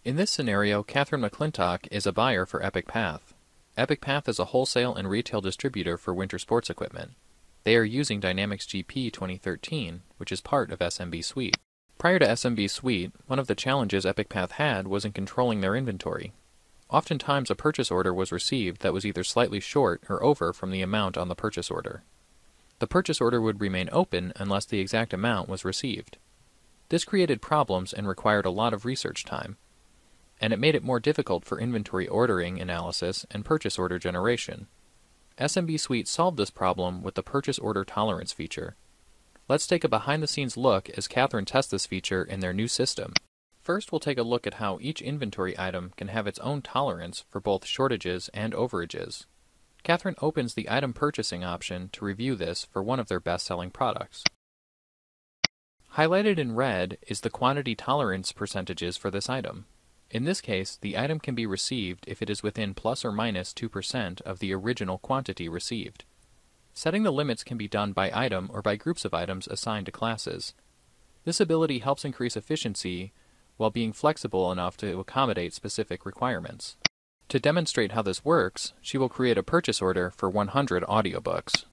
In this scenario, Catherine McClintock is a buyer for Epic Path. Epic Path is a wholesale and retail distributor for winter sports equipment. They are using Dynamics GP 2013, which is part of SMB Suite. Prior to SMB Suite, one of the challenges Epic Path had was in controlling their inventory. Oftentimes a purchase order was received that was either slightly short or over from the amount on the purchase order. The purchase order would remain open unless the exact amount was received. This created problems and required a lot of research time, and it made it more difficult for inventory ordering analysis and purchase order generation. SMB Suite solved this problem with the Purchase Order Tolerance feature. Let's take a behind-the-scenes look as Catherine tests this feature in their new system. First, we'll take a look at how each inventory item can have its own tolerance for both shortages and overages. Catherine opens the item purchasing option to review this for one of their best-selling products. Highlighted in red is the quantity tolerance percentages for this item. In this case, the item can be received if it is within plus or minus 2% of the original quantity received. Setting the limits can be done by item or by groups of items assigned to classes. This ability helps increase efficiency while being flexible enough to accommodate specific requirements. To demonstrate how this works, she will create a purchase order for 100 audiobooks.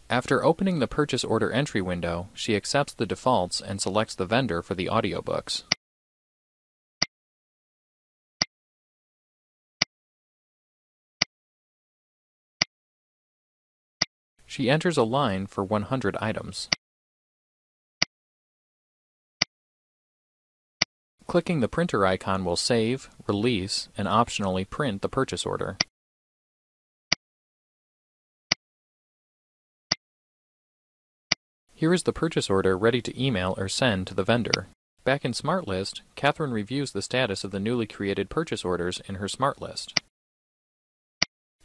After opening the purchase order entry window, she accepts the defaults and selects the vendor for the audiobooks. She enters a line for 100 items. Clicking the printer icon will save, release, and optionally print the purchase order. Here is the purchase order ready to email or send to the vendor. Back in SmartList, Catherine reviews the status of the newly created purchase orders in her SmartList.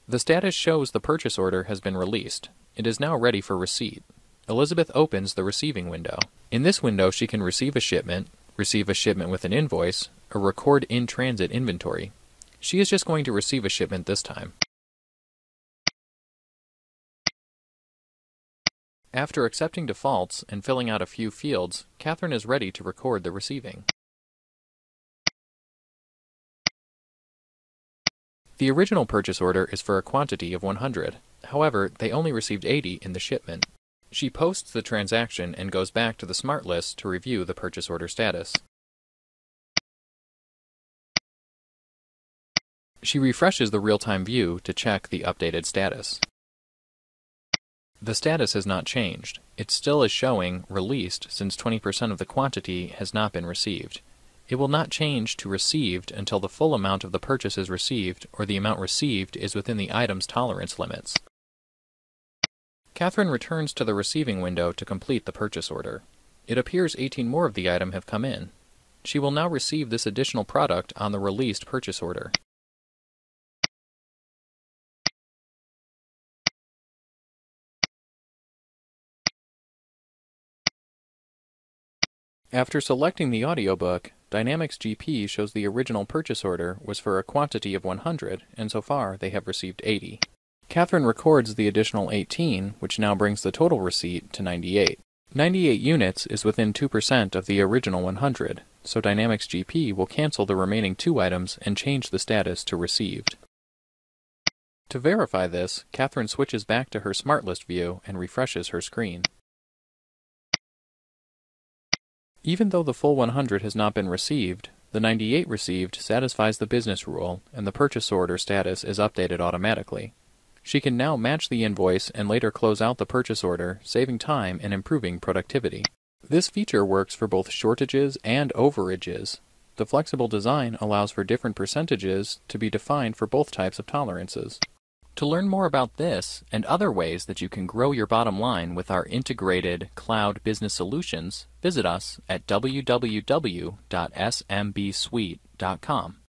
The status shows the purchase order has been released. It is now ready for receipt. Elizabeth opens the receiving window. In this window, she can receive a shipment with an invoice, or record in-transit inventory. She is just going to receive a shipment this time. After accepting defaults and filling out a few fields, Catherine is ready to record the receiving. The original purchase order is for a quantity of 100. However, they only received 80 in the shipment. She posts the transaction and goes back to the SmartList to review the purchase order status. She refreshes the real-time view to check the updated status. The status has not changed. It still is showing released since 20% of the quantity has not been received. It will not change to received until the full amount of the purchase is received or the amount received is within the item's tolerance limits. Catherine returns to the receiving window to complete the purchase order. It appears 18 more of the item have come in. She will now receive this additional product on the released purchase order. After selecting the audiobook, Dynamics GP shows the original purchase order was for a quantity of 100, and so far they have received 80. Catherine records the additional 18, which now brings the total receipt to 98. 98 units is within 2% of the original 100, so Dynamics GP will cancel the remaining 2 items and change the status to received. To verify this, Catherine switches back to her SmartList view and refreshes her screen. Even though the full 100 has not been received, the 98 received satisfies the business rule, and the purchase order status is updated automatically. She can now match the invoice and later close out the purchase order, saving time and improving productivity. This feature works for both shortages and overages. The flexible design allows for different percentages to be defined for both types of tolerances. To learn more about this and other ways that you can grow your bottom line with our integrated cloud business solutions, visit us at www.smbsuite.com.